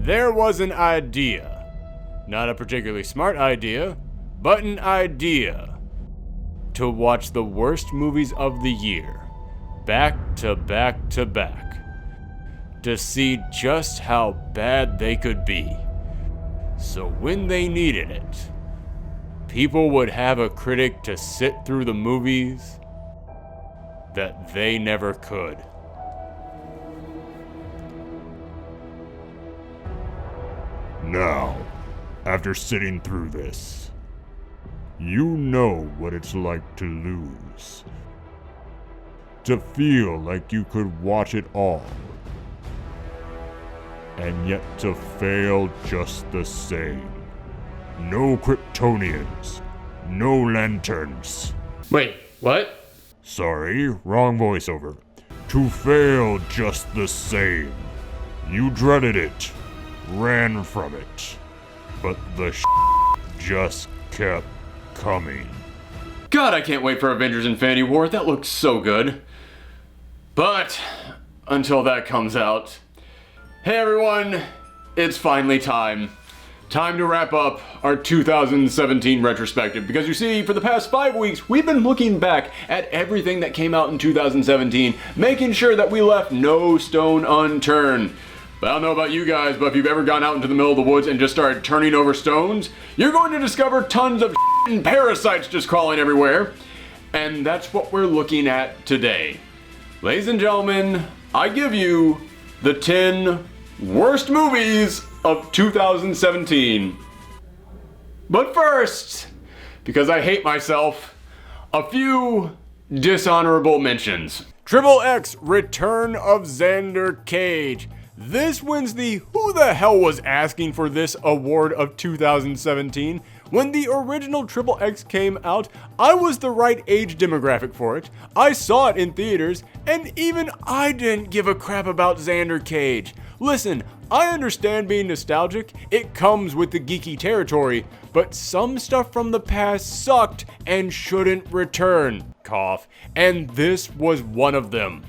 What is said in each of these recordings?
there was an idea. Not a particularly smart idea, but an idea. To watch the worst movies of the year, back to back to back. To see just how bad they could be. So when they needed it, people would have a critic to sit through the movies that they never could. Now, after sitting through this, you know what it's like to lose. To feel like you could watch it all, and yet to fail just the same. No Kryptonians, no lanterns. Wait, what? Sorry, wrong voiceover. To fail just the same. You dreaded it, ran from it, but the just kept coming. God, I can't wait for Avengers Infinity War. That looks so good. But until that comes out, hey everyone, it's finally time. Time to wrap up our 2017 retrospective, because you see, for the past 5 weeks, we've been looking back at everything that came out in 2017, making sure that we left no stone unturned. But I don't know about you guys, but if you've ever gone out into the middle of the woods and just started turning over stones, you're going to discover tons of and parasites just crawling everywhere. And that's what we're looking at today. Ladies and gentlemen, I give you the 10 worst movies of 2017. But first, because I hate myself, a few dishonorable mentions. Triple X Return of Xander Cage. This wins the Who the Hell Was Asking for This award of 2017. When the original Triple X came out, I was the right age demographic for it. I saw it in theaters, and even I didn't give a crap about Xander Cage. Listen, I understand being nostalgic, it comes with the geeky territory, but some stuff from the past sucked and shouldn't return. Cough. And this was one of them.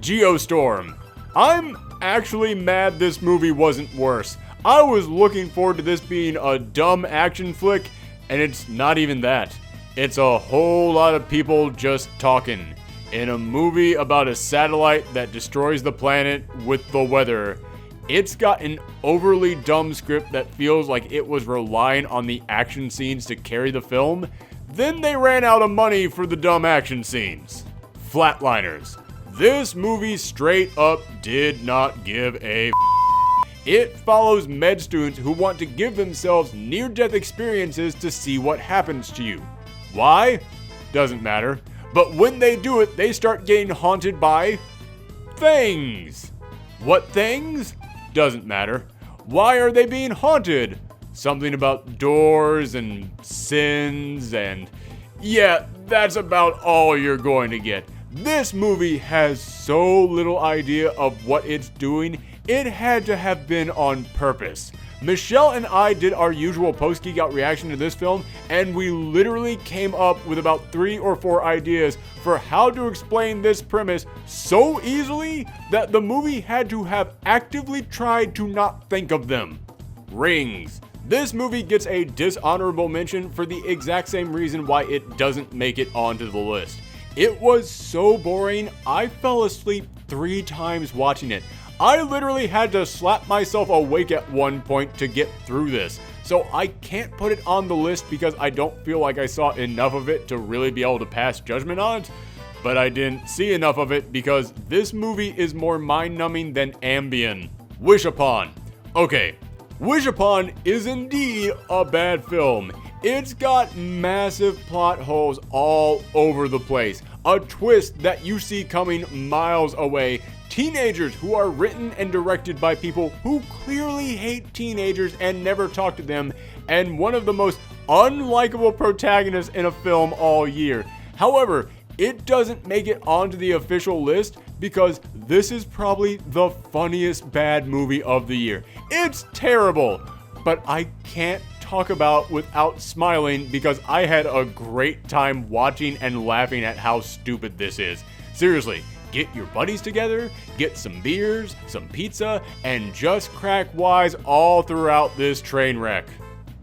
Geostorm. I'm actually mad this movie wasn't worse. I was looking forward to this being a dumb action flick, and it's not even that. It's a whole lot of people just talking in a movie about a satellite that destroys the planet with the weather. It's got an overly dumb script that feels like it was relying on the action scenes to carry the film. Then they ran out of money for the dumb action scenes. Flatliners. This movie straight up did not give a It follows med students who want to give themselves near-death experiences to see what happens to you. Why? Doesn't matter. But when they do it, they start getting haunted by things. What things? Doesn't matter. Why are they being haunted? Something about doors and sins and... yeah, that's about all you're going to get. This movie has so little idea of what it's doing, it had to have been on purpose. Michelle and I did our usual post-geek out reaction to this film, and we literally came up with about 3 or 4 ideas for how to explain this premise so easily that the movie had to have actively tried to not think of them. Rings. This movie gets a dishonorable mention for the exact same reason why it doesn't make it onto the list. It was so boring, I fell asleep 3 times watching it. I literally had to slap myself awake at one point to get through this. So I can't put it on the list because I don't feel like I saw enough of it to really be able to pass judgment on it. But I didn't see enough of it because this movie is more mind-numbing than Ambien. Wish Upon. Okay, Wish Upon is indeed a bad film. It's got massive plot holes all over the place. A twist that you see coming miles away. Teenagers who are written and directed by people who clearly hate teenagers and never talk to them. And one of the most unlikable protagonists in a film all year. However, it doesn't make it onto the official list because this is probably the funniest bad movie of the year. It's terrible, but I can't talk about without smiling because I had a great time watching and laughing at how stupid this is. Seriously, Get your buddies together, get some beers, some pizza, and just crack wise all throughout this train wreck.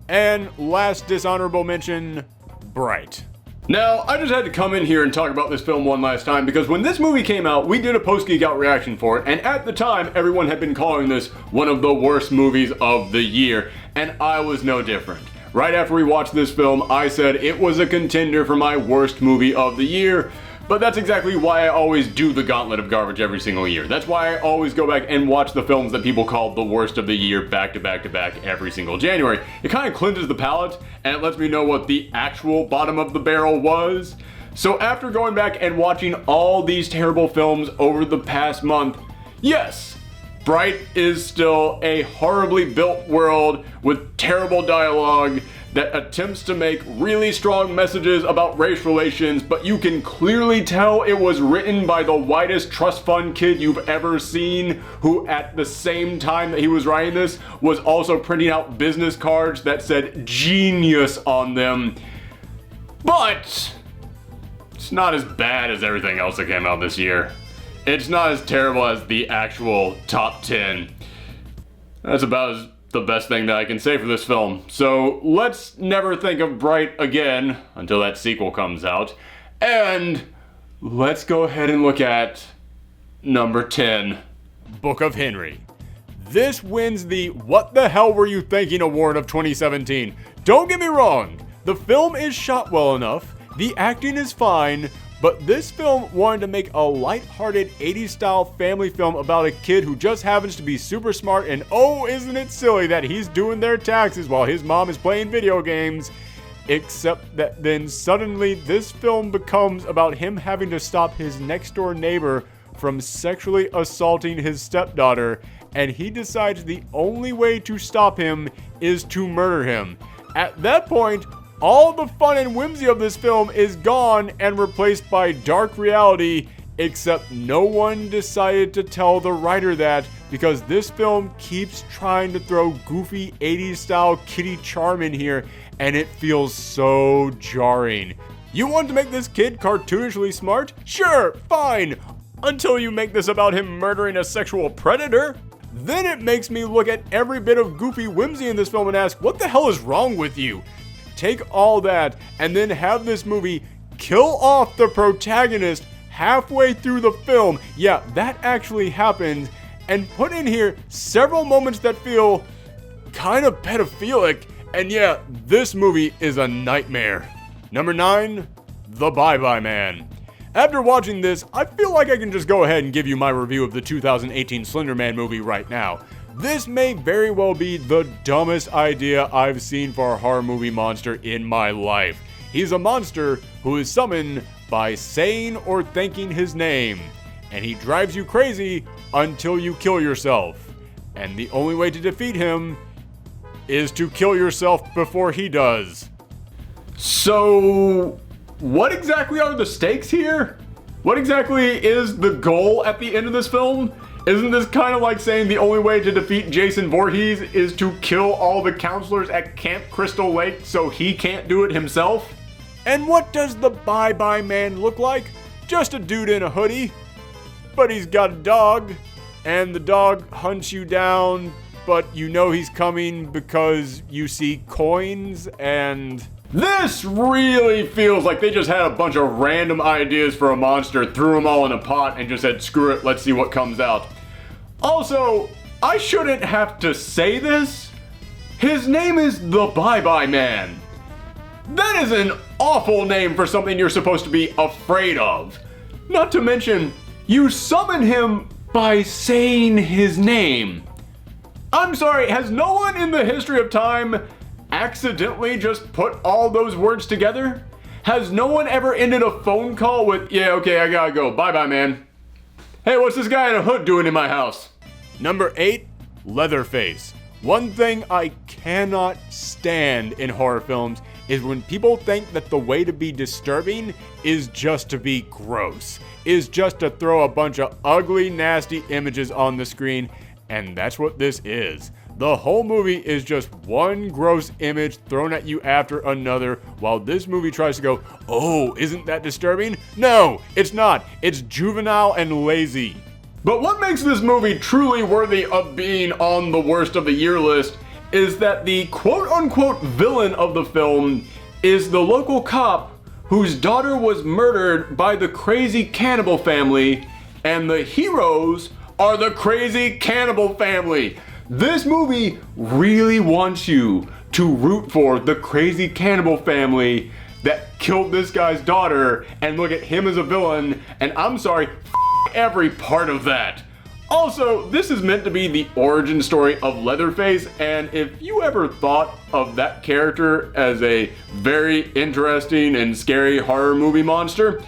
And last dishonorable mention, Bright. Now, I just had to come in here and talk about this film one last time because when this movie came out, we did a post-geek out reaction for it, and at the time, everyone had been calling this one of the worst movies of the year, and I was no different. Right after we watched this film, I said it was a contender for my worst movie of the year, but that's exactly why I always do the gauntlet of garbage every single year. That's why I always go back and watch the films that people call the worst of the year back to back to back every single January. It kind of cleanses the palate and it lets me know what the actual bottom of the barrel was. So after going back and watching all these terrible films over the past month, yes, Bright is still a horribly built world with terrible dialogue that attempts to make really strong messages about race relations, but you can clearly tell it was written by the whitest trust fund kid you've ever seen, who at the same time that he was writing this was also printing out business cards that said genius on them. But it's not as bad as everything else that came out this year. It's not as terrible as the actual top 10. That's about the best thing that I can say for this film. So let's never think of Bright again until that sequel comes out. And let's go ahead and look at number 10. Book of Henry. This wins the What the Hell Were You Thinking award of 2017. Don't get me wrong, the film is shot well enough, the acting is fine, but this film wanted to make a light-hearted 80s style family film about a kid who just happens to be super smart, and oh, isn't it silly that he's doing their taxes while his mom is playing video games. Except that then suddenly this film becomes about him having to stop his next door neighbor from sexually assaulting his stepdaughter, and he decides the only way to stop him is to murder him. At that point, all the fun and whimsy of this film is gone and replaced by dark reality, except no one decided to tell the writer that, because this film keeps trying to throw goofy 80s style kitty charm in here, and it feels so jarring. You want to make this kid cartoonishly smart? Sure, fine, until you make this about him murdering a sexual predator. Then it makes me look at every bit of goofy whimsy in this film and ask, what the hell is wrong with you? Take all that and then have this movie kill off the protagonist halfway through the film. Yeah, that actually happened. And put in here several moments that feel kind of pedophilic. And yeah, this movie is a nightmare. Number 9, The Bye Bye Man. After watching this, I feel like I can just go ahead and give you my review of the 2018 Slender Man movie right now. This may very well be the dumbest idea I've seen for a horror movie monster in my life. He's a monster who is summoned by saying or thinking his name, and he drives you crazy until you kill yourself. And the only way to defeat him is to kill yourself before he does. So, what exactly are the stakes here? What exactly is the goal at the end of this film? Isn't this kind of like saying the only way to defeat Jason Voorhees is to kill all the counselors at Camp Crystal Lake so he can't do it himself? And what does the Bye Bye Man look like? Just a dude in a hoodie. But he's got a dog, and the dog hunts you down, but you know he's coming because you see coins and... This really feels like they just had a bunch of random ideas for a monster, threw them all in a pot, and just said, screw it, let's see what comes out. Also, I shouldn't have to say this. His name is the Bye Bye Man. That is an awful name for something you're supposed to be afraid of. Not to mention, you summon him by saying his name. I'm sorry, has no one in the history of time accidentally just put all those words together? Has no one ever ended a phone call with, yeah, okay, I gotta go, bye-bye, man. Hey, what's this guy in a hood doing in my house? Number 8, Leatherface. One thing I cannot stand in horror films is when people think that the way to be disturbing is just to be gross, is just to throw a bunch of ugly, nasty images on the screen, and that's what this is. The whole movie is just one gross image thrown at you after another, while this movie tries to go, oh, isn't that disturbing? No, it's not. It's juvenile and lazy. But what makes this movie truly worthy of being on the worst of the year list is that the quote-unquote villain of the film is the local cop whose daughter was murdered by the crazy cannibal family, and the heroes are the crazy cannibal family. This movie really wants you to root for the crazy cannibal family that killed this guy's daughter and look at him as a villain, and I'm sorry, every part of that. Also, this is meant to be the origin story of Leatherface, and if you ever thought of that character as a very interesting and scary horror movie monster,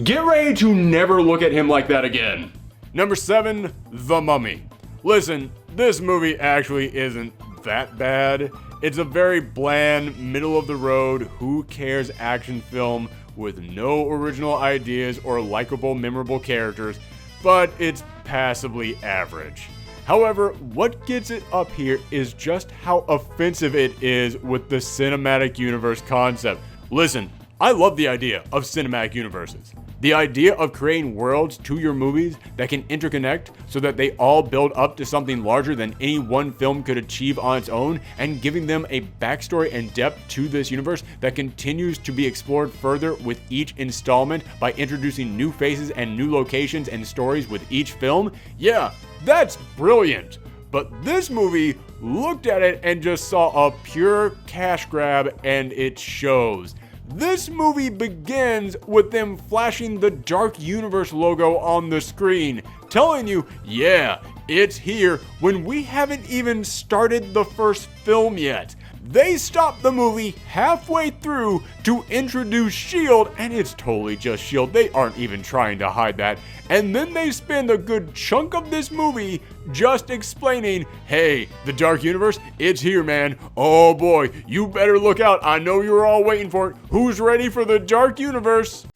get ready to never look at him like that again. Number 7, The Mummy. Listen, this movie actually isn't that bad. It's a very bland, middle-of-the-road, who-cares action film with no original ideas or likable, memorable characters, but it's passably average. However, what gets it up here is just how offensive it is with the cinematic universe concept. Listen, I love the idea of cinematic universes. The idea of creating worlds to your movies that can interconnect so that they all build up to something larger than any one film could achieve on its own, and giving them a backstory and depth to this universe that continues to be explored further with each installment by introducing new faces and new locations and stories with each film. Yeah, that's brilliant. But this movie looked at it and just saw a pure cash grab, and it shows. This movie begins with them flashing the Dark Universe logo on the screen, telling you, yeah, it's here, when we haven't even started the first film yet. They stop the movie halfway through to introduce S.H.I.E.L.D., and it's totally just S.H.I.E.L.D. They aren't even trying to hide that. And then they spend a good chunk of this movie just explaining, hey, the Dark Universe, it's here, man. Oh boy, you better look out. I know you're all waiting for it. Who's ready for the Dark Universe?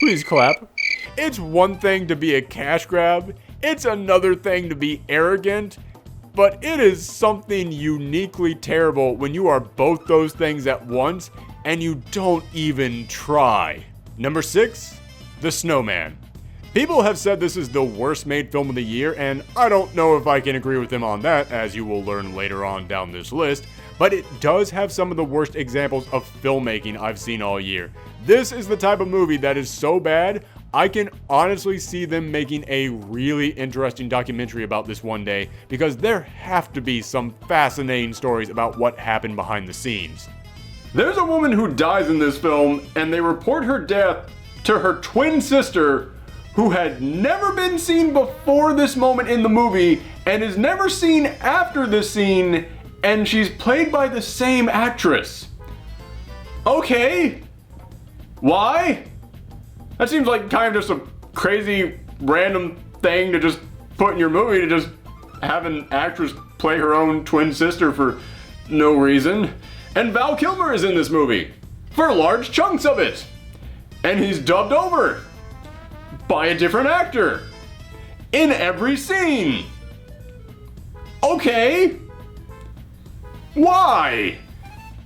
Please clap. It's one thing to be a cash grab. It's another thing to be arrogant. But it is something uniquely terrible when you are both those things at once and you don't even try. Number 6, The Snowman. People have said this is the worst made film of the year, and I don't know if I can agree with them on that, as you will learn later on down this list, but it does have some of the worst examples of filmmaking I've seen all year. This is the type of movie that is so bad, I can honestly see them making a really interesting documentary about this one day, because there have to be some fascinating stories about what happened behind the scenes. There's a woman who dies in this film, and they report her death to her twin sister, who had never been seen before this moment in the movie, and is never seen after this scene, and she's played by the same actress. Okay. Why? That seems like kind of just a crazy random thing to just put in your movie, to just have an actress play her own twin sister for no reason. And Val Kilmer is in this movie for large chunks of it. And he's dubbed over by a different actor in every scene. Okay. Why?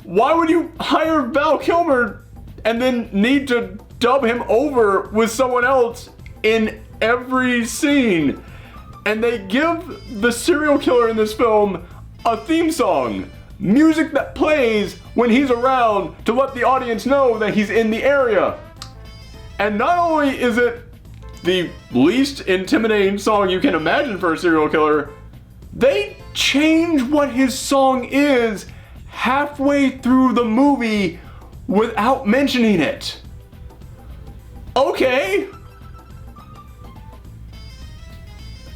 Why would you hire Val Kilmer and then need to dub him over with someone else in every scene? And they give the serial killer in this film a theme song, music that plays when he's around to let the audience know that he's in the area. And not only is it the least intimidating song you can imagine for a serial killer, they change what his song is halfway through the movie without mentioning it. Okay.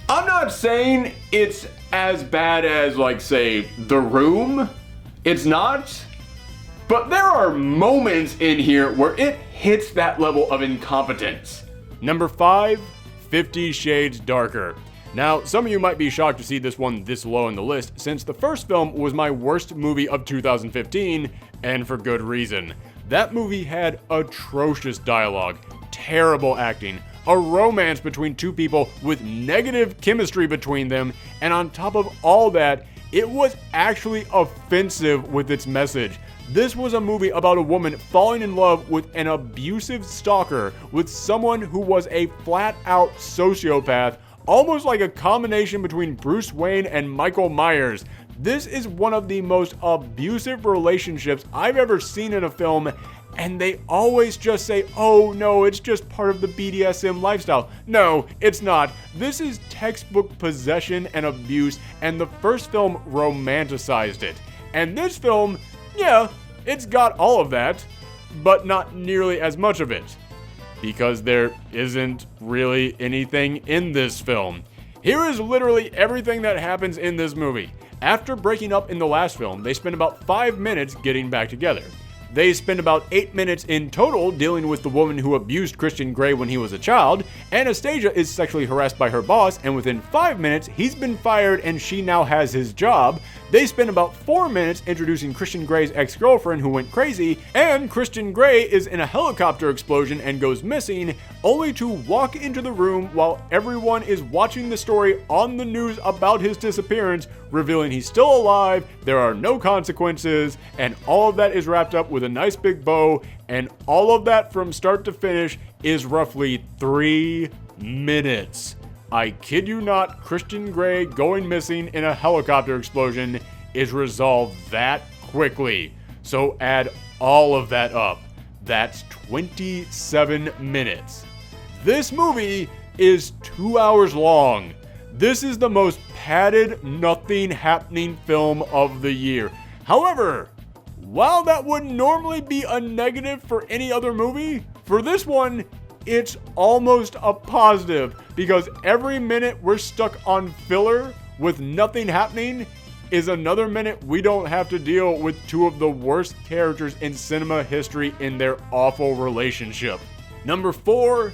I'm not saying it's as bad as, like, say, The Room. It's not. But there are moments in here where it hits that level of incompetence. Number 5, 50 Shades Darker. Now, some of you might be shocked to see this one this low in the list, since the first film was my worst movie of 2015, and for good reason. That movie had atrocious dialogue, terrible acting, a romance between two people with negative chemistry between them, and on top of all that, it was actually offensive with its message. This was a movie about a woman falling in love with an abusive stalker, with someone who was a flat-out sociopath, almost like a combination between Bruce Wayne and Michael Myers. This is one of the most abusive relationships I've ever seen in a film, and they always just say, oh no, it's just part of the BDSM lifestyle. No, it's not. This is textbook possession and abuse, and the first film romanticized it. And this film, yeah, it's got all of that, but not nearly as much of it. Because there isn't really anything in this film. Here is literally everything that happens in this movie. After breaking up in the last film, they spend about 5 minutes getting back together. They spend about 8 minutes in total dealing with the woman who abused Christian Grey when he was a child. Anastasia is sexually harassed by her boss, and within 5 minutes, he's been fired and she now has his job. They spend about 4 minutes introducing Christian Grey's ex-girlfriend who went crazy, and Christian Grey is in a helicopter explosion and goes missing, only to walk into the room while everyone is watching the story on the news about his disappearance, revealing he's still alive, there are no consequences, and all of that is wrapped up with a nice big bow, and all of that from start to finish is roughly 3 minutes. I kid you not, Christian Grey going missing in a helicopter explosion is resolved that quickly. So add all of that up. That's 27 minutes. This movie is 2 hours long. This is the most padded, nothing happening film of the year. However, while that would normally be a negative for any other movie, for this one, it's almost a positive, because every minute we're stuck on filler with nothing happening is another minute we don't have to deal with two of the worst characters in cinema history in their awful relationship. Number 4,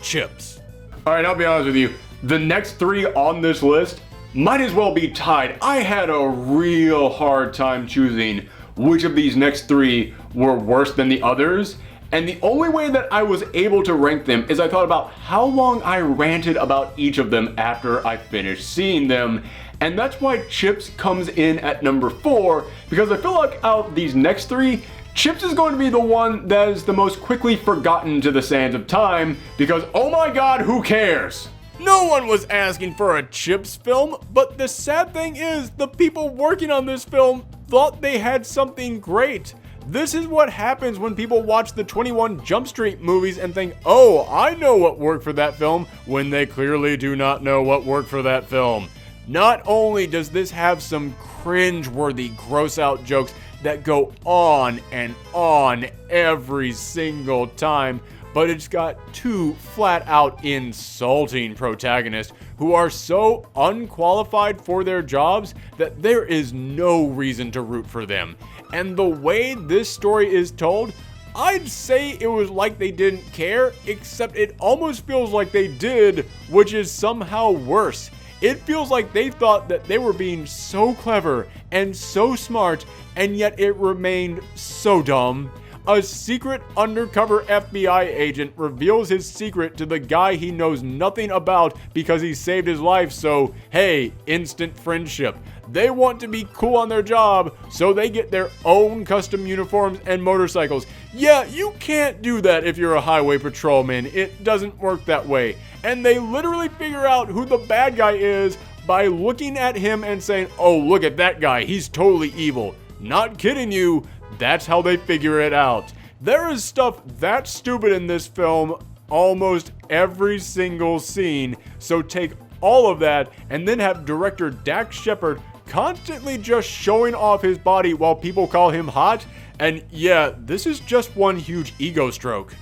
Chips. Alright, I'll be honest with you. The next 3 on this list might as well be tied. I had a real hard time choosing which of these next 3 were worse than the others. And the only way that I was able to rank them is I thought about how long I ranted about each of them after I finished seeing them. And that's why Chips comes in at number 4, because I feel like out of these next 3, Chips is going to be the one that is the most quickly forgotten to the sands of time, because oh my god, who cares? No one was asking for a Chips film, but the sad thing is the people working on this film thought they had something great. This is what happens when people watch the 21 Jump Street movies and think, oh, I know what worked for that film, when they clearly do not know what worked for that film. Not only does this have some cringe-worthy, gross-out jokes that go on and on every single time, but it's got 2 flat-out insulting protagonists who are so unqualified for their jobs that there is no reason to root for them. And the way this story is told, I'd say it was like they didn't care, except it almost feels like they did, which is somehow worse. It feels like they thought that they were being so clever and so smart, and yet it remained so dumb. A secret undercover FBI agent reveals his secret to the guy he knows nothing about because he saved his life, so hey, instant friendship. They want to be cool on their job, so they get their own custom uniforms and motorcycles. Yeah, you can't do that if you're a highway patrolman. It doesn't work that way. And they literally figure out who the bad guy is by looking at him and saying, oh, look at that guy, he's totally evil. Not kidding you. That's how they figure it out. There is stuff that stupid in this film, almost every single scene, so take all of that and then have director Dax Shepard constantly just showing off his body while people call him hot, and yeah, this is just one huge ego stroke.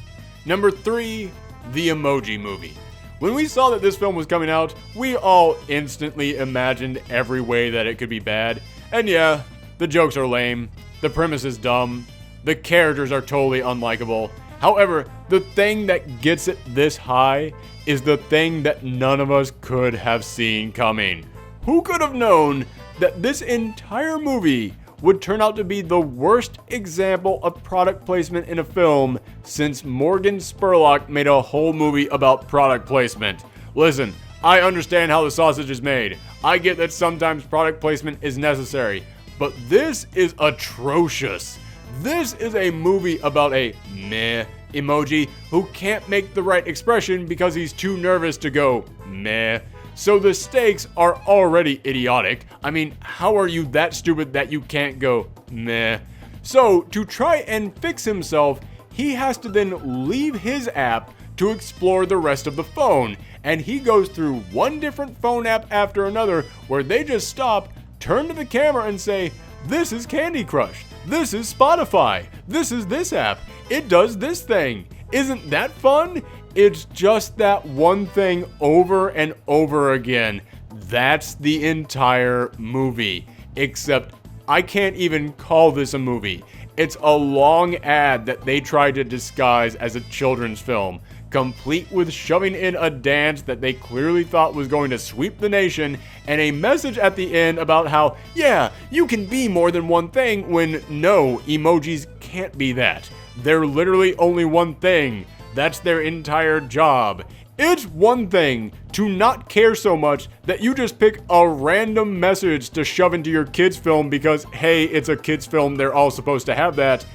Number 3, The Emoji Movie. When we saw that this film was coming out, we all instantly imagined every way that it could be bad, and yeah, the jokes are lame. The premise is dumb. The characters are totally unlikable. However, the thing that gets it this high is the thing that none of us could have seen coming. Who could have known that this entire movie would turn out to be the worst example of product placement in a film since Morgan Spurlock made a whole movie about product placement. Listen, I understand how the sausage is made. I get that sometimes product placement is necessary, but this is atrocious. This is a movie about a meh emoji who can't make the right expression because he's too nervous to go meh. So the stakes are already idiotic. I mean, how are you that stupid that you can't go meh? So to try and fix himself, he has to then leave his app to explore the rest of the phone. And he goes through one different phone app after another where they just stop, turn to the camera and say, "This is Candy Crush. This is Spotify. This is this app. It does this thing. Isn't that fun?" It's just that one thing over and over again. That's the entire movie. Except I can't even call this a movie. It's a long ad that they tried to disguise as a children's film, complete with shoving in a dance that they clearly thought was going to sweep the nation, and a message at the end about how, yeah, you can be more than one thing, when no, emojis can't be that. They're literally only one thing. That's their entire job. It's one thing to not care so much that you just pick a random message to shove into your kids' film because, hey, it's a kids' film, they're all supposed to have that.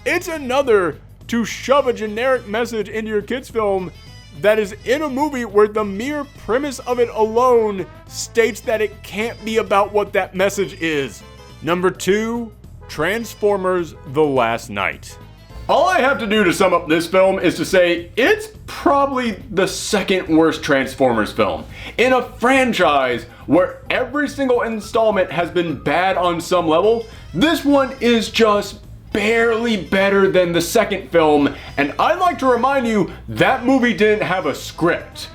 It's another to shove a generic message into your kids' film that is in a movie where the mere premise of it alone states that it can't be about what that message is. Number 2, Transformers: The Last Knight. All I have to do to sum up this film is to say it's probably the second worst Transformers film. In a franchise where every single installment has been bad on some level, this one is just barely better than the second film, and I'd like to remind you that movie didn't have a script.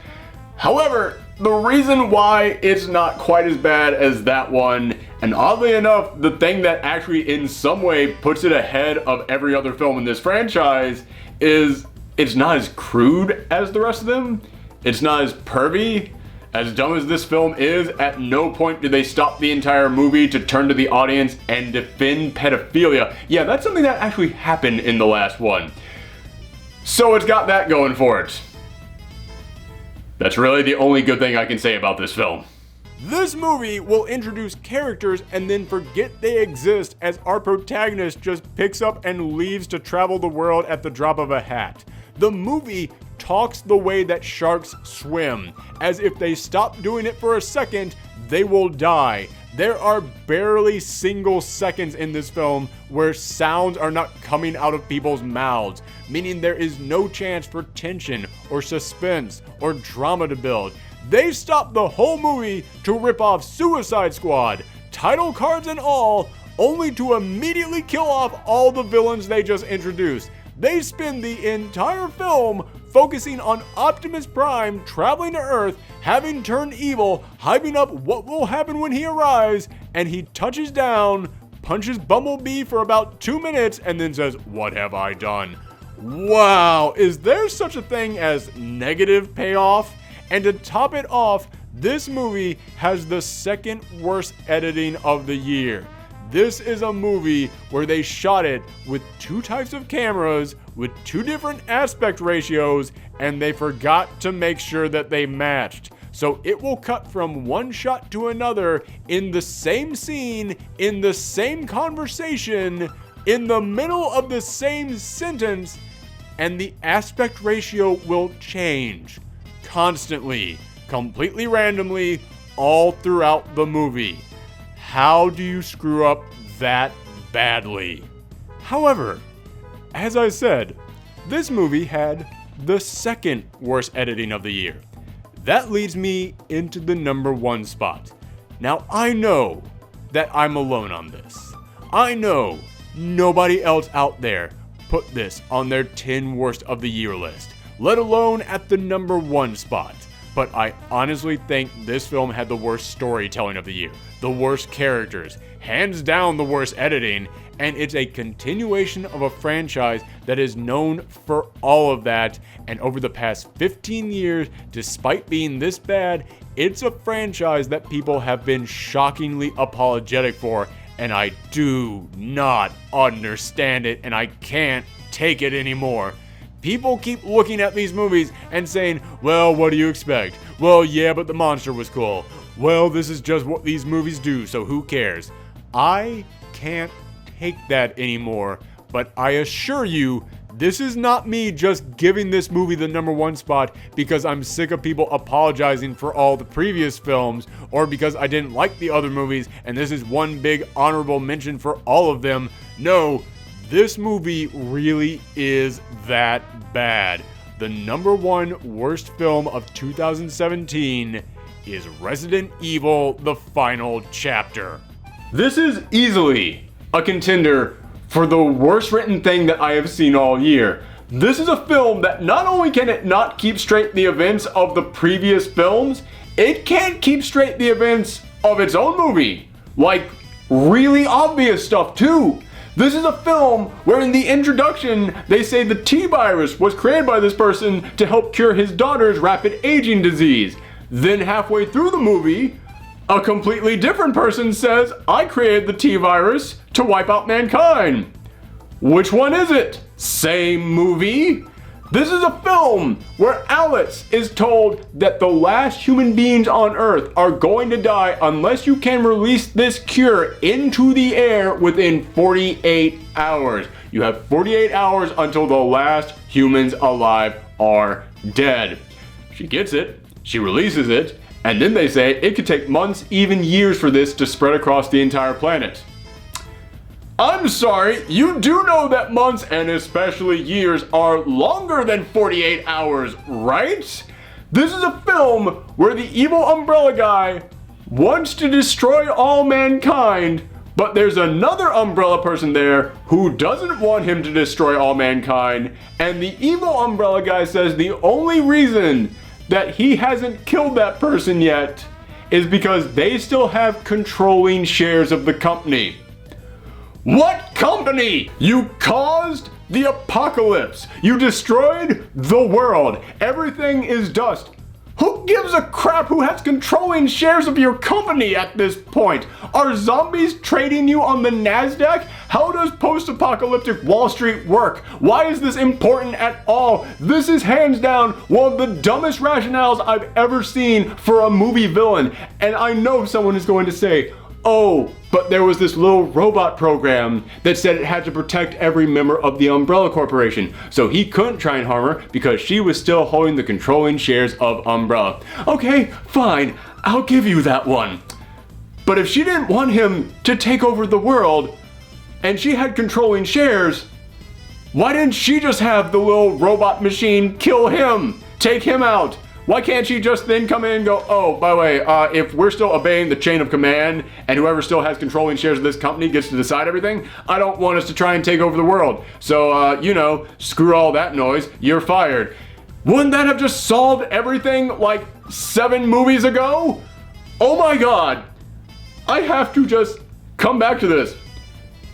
However, the reason why it's not quite as bad as that one, and oddly enough, the thing that actually in some way puts it ahead of every other film in this franchise, is it's not as crude as the rest of them. It's not as pervy. As dumb as this film is, at no point do they stop the entire movie to turn to the audience and defend pedophilia. Yeah, that's something that actually happened in the last one. So it's got that going for it. That's really the only good thing I can say about this film. This movie will introduce characters and then forget they exist as our protagonist just picks up and leaves to travel the world at the drop of a hat. The movie talks the way that sharks swim, as if they stop doing it for a second, they will die. There are barely single seconds in this film where sounds are not coming out of people's mouths, meaning there is no chance for tension or suspense or drama to build. They stop the whole movie to rip off Suicide Squad, title cards and all, only to immediately kill off all the villains they just introduced. They spend the entire film focusing on Optimus Prime traveling to Earth, having turned evil, hyping up what will happen when he arrives, and he touches down, punches Bumblebee for about 2 minutes, and then says, "What have I done?" Wow, is there such a thing as negative payoff? And to top it off, this movie has the second worst editing of the year. This is a movie where they shot it with 2 types of cameras, with 2 different aspect ratios, and they forgot to make sure that they matched. So it will cut from one shot to another in the same scene, in the same conversation, in the middle of the same sentence, and the aspect ratio will change constantly, completely randomly, all throughout the movie. How do you screw up that badly? However, as I said, this movie had the second worst editing of the year. That leads me into the number 1 spot. Now I know that I'm alone on this. I know nobody else out there put this on their 10 worst of the year list, let alone at the number 1 spot. But I honestly think this film had the worst storytelling of the year, the worst characters, hands down the worst editing, and it's a continuation of a franchise that is known for all of that. And over the past 15 years, despite being this bad, it's a franchise that people have been shockingly apologetic for, and I do not understand it, and I can't take it anymore. People keep looking at these movies and saying, well, what do you expect? Well, yeah, but the monster was cool. Well, this is just what these movies do, so who cares? I can't take that anymore, but I assure you, this is not me just giving this movie the #1 spot because I'm sick of people apologizing for all the previous films, or because I didn't like the other movies and this is one big honorable mention for all of them. No, this movie really is that bad. The #1 worst film of 2017 is Resident Evil: The Final Chapter. This is easily a contender for the worst written thing that I have seen all year. This is a film that not only can it not keep straight the events of the previous films, it can't keep straight the events of its own movie. Like, really obvious stuff too. This is a film where in the introduction they say the T-virus was created by this person to help cure his daughter's rapid aging disease. Then halfway through the movie, a completely different person says, I created the T-virus to wipe out mankind. Which one is it? Same movie? This is a film where Alex is told that the last human beings on Earth are going to die unless you can release this cure into the air within 48 hours. You have 48 hours until the last humans alive are dead. She gets it, she releases it, and then they say it could take months, even years for this to spread across the entire planet. I'm sorry, you do know that months and especially years are longer than 48 hours, right? This is a film where the evil umbrella guy wants to destroy all mankind, but there's another umbrella person there who doesn't want him to destroy all mankind, and the evil umbrella guy says the only reason that he hasn't killed that person yet is because they still have controlling shares of the company. What company? You caused the apocalypse. You destroyed the world. Everything is dust. Who gives a crap who has controlling shares of your company at this point? Are zombies trading you on the NASDAQ? How does post-apocalyptic Wall Street work? Why is this important at all? This is hands down one of the dumbest rationales I've ever seen for a movie villain. And I know someone is going to say, oh, but there was this little robot program that said it had to protect every member of the Umbrella Corporation, so he couldn't try and harm her because she was still holding the controlling shares of Umbrella. Okay, fine, I'll give you that one. But if she didn't want him to take over the world, and she had controlling shares, why didn't she just have the little robot machine kill him, take him out? Why can't she just then come in and go, oh, by the way, if we're still obeying the chain of command and whoever still has controlling shares of this company gets to decide everything, I don't want us to try and take over the world. So, screw all that noise, you're fired. Wouldn't that have just solved everything like 7 movies ago? Oh my God. I have to just come back to this.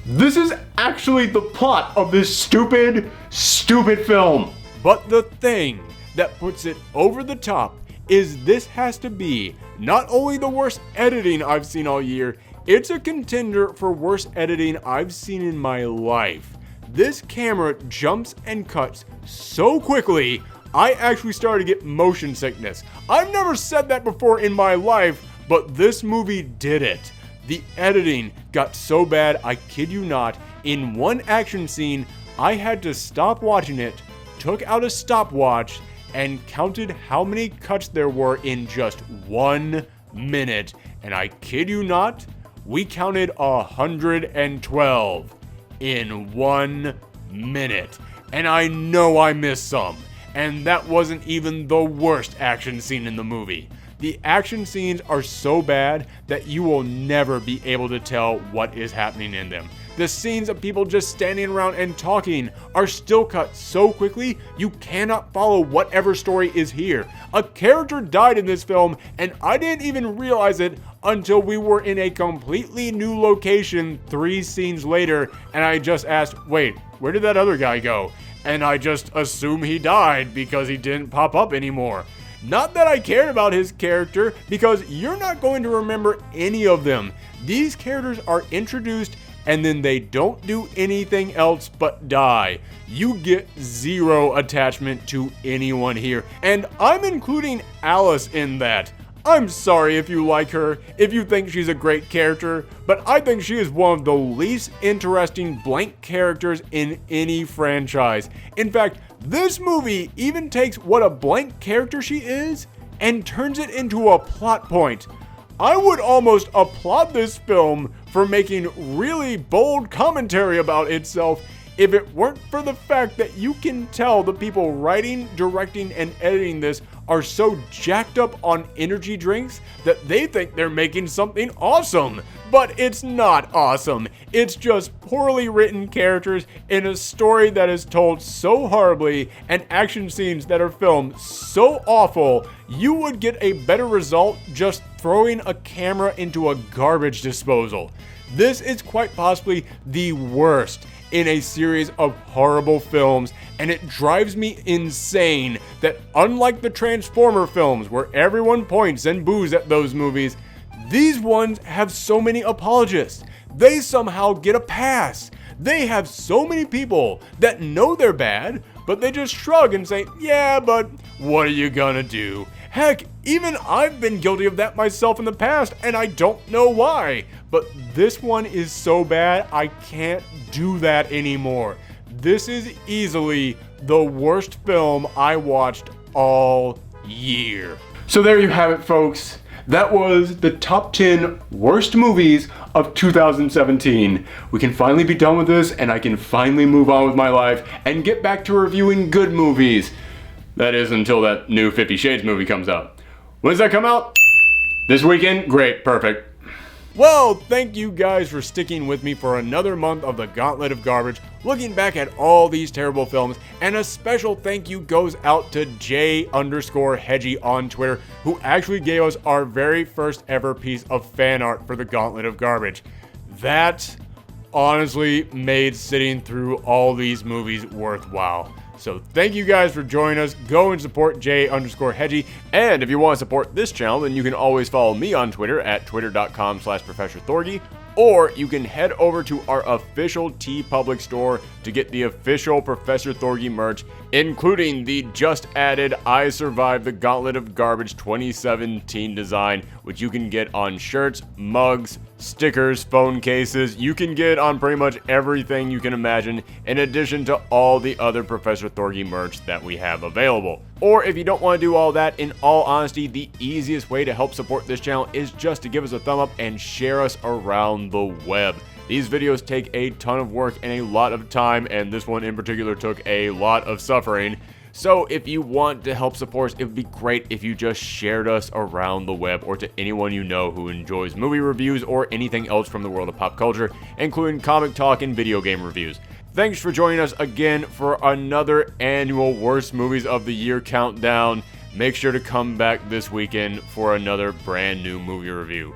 This is actually the plot of this stupid, stupid film. But the thing that puts it over the top is this has to be not only the worst editing I've seen all year, it's a contender for worst editing I've seen in my life. This camera jumps and cuts so quickly, I actually started to get motion sickness. I've never said that before in my life, but this movie did it. The editing got so bad, I kid you not, in one action scene, I had to stop watching it, took out a stopwatch, and counted how many cuts there were in just 1 minute. And I kid you not, we counted 112 in 1 minute. And I know I missed some. And that wasn't even the worst action scene in the movie. The action scenes are so bad that you will never be able to tell what is happening in them. The scenes of people just standing around and talking are still cut so quickly you cannot follow whatever story is here. A character died in this film and I didn't even realize it until we were in a completely new location 3 scenes later and I just asked, wait, where did that other guy go? And I just assume he died because he didn't pop up anymore. Not that I cared about his character, because you're not going to remember any of them. These characters are introduced and then they don't do anything else but die. You get zero attachment to anyone here, and I'm including Alice in that. I'm sorry if you like her, if you think she's a great character, but I think she is one of the least interesting blank characters in any franchise. In fact, this movie even takes what a blank character she is and turns it into a plot point. I would almost applaud this film for making really bold commentary about itself if it weren't for the fact that you can tell the people writing, directing, and editing this are so jacked up on energy drinks that they think they're making something awesome. But it's not awesome. It's just poorly written characters in a story that is told so horribly and action scenes that are filmed so awful, you would get a better result just throwing a camera into a garbage disposal. This is quite possibly the worst in a series of horrible films, and it drives me insane that unlike the Transformer films where everyone points and boos at those movies, these ones have so many apologists. They somehow get a pass. They have so many people that know they're bad, but they just shrug and say, yeah, but what are you gonna do? Heck, even I've been guilty of that myself in the past, and I don't know why. But this one is so bad, I can't do that anymore. This is easily the worst film I watched all year. So there you have it, folks. That was the top 10 worst movies of 2017. We can finally be done with this, and I can finally move on with my life and get back to reviewing good movies. That is until that new 50 Shades movie comes out. When does that come out? This weekend? Great, perfect. Well, thank you guys for sticking with me for another month of the Gauntlet of Garbage, looking back at all these terrible films, and a special thank you goes out to J_Hedgie on Twitter, who actually gave us our very first ever piece of fan art for the Gauntlet of Garbage. That honestly made sitting through all these movies worthwhile. So thank you guys for joining us. Go and support J_Hedgie. And if you want to support this channel, then you can always follow me on Twitter at twitter.com/Professor Thorgi. Or you can head over to our official TeePublic store to get the official Professor Thorgi merch, including the just added I Survived the Gauntlet of Garbage 2017 design, which you can get on shirts, mugs, stickers, phone cases. You can get on pretty much everything you can imagine, in addition to all the other Professor Thorgi merch that we have available. Or if you don't want to do all that, in all honesty, the easiest way to help support this channel is just to give us a thumb up and share us around the web. These videos take a ton of work and a lot of time, and this one in particular took a lot of suffering. So if you want to help support us, it would be great if you just shared us around the web or to anyone you know who enjoys movie reviews or anything else from the world of pop culture, including comic talk and video game reviews. Thanks for joining us again for another annual Worst Movies of the Year countdown. Make sure to come back this weekend for another brand new movie review.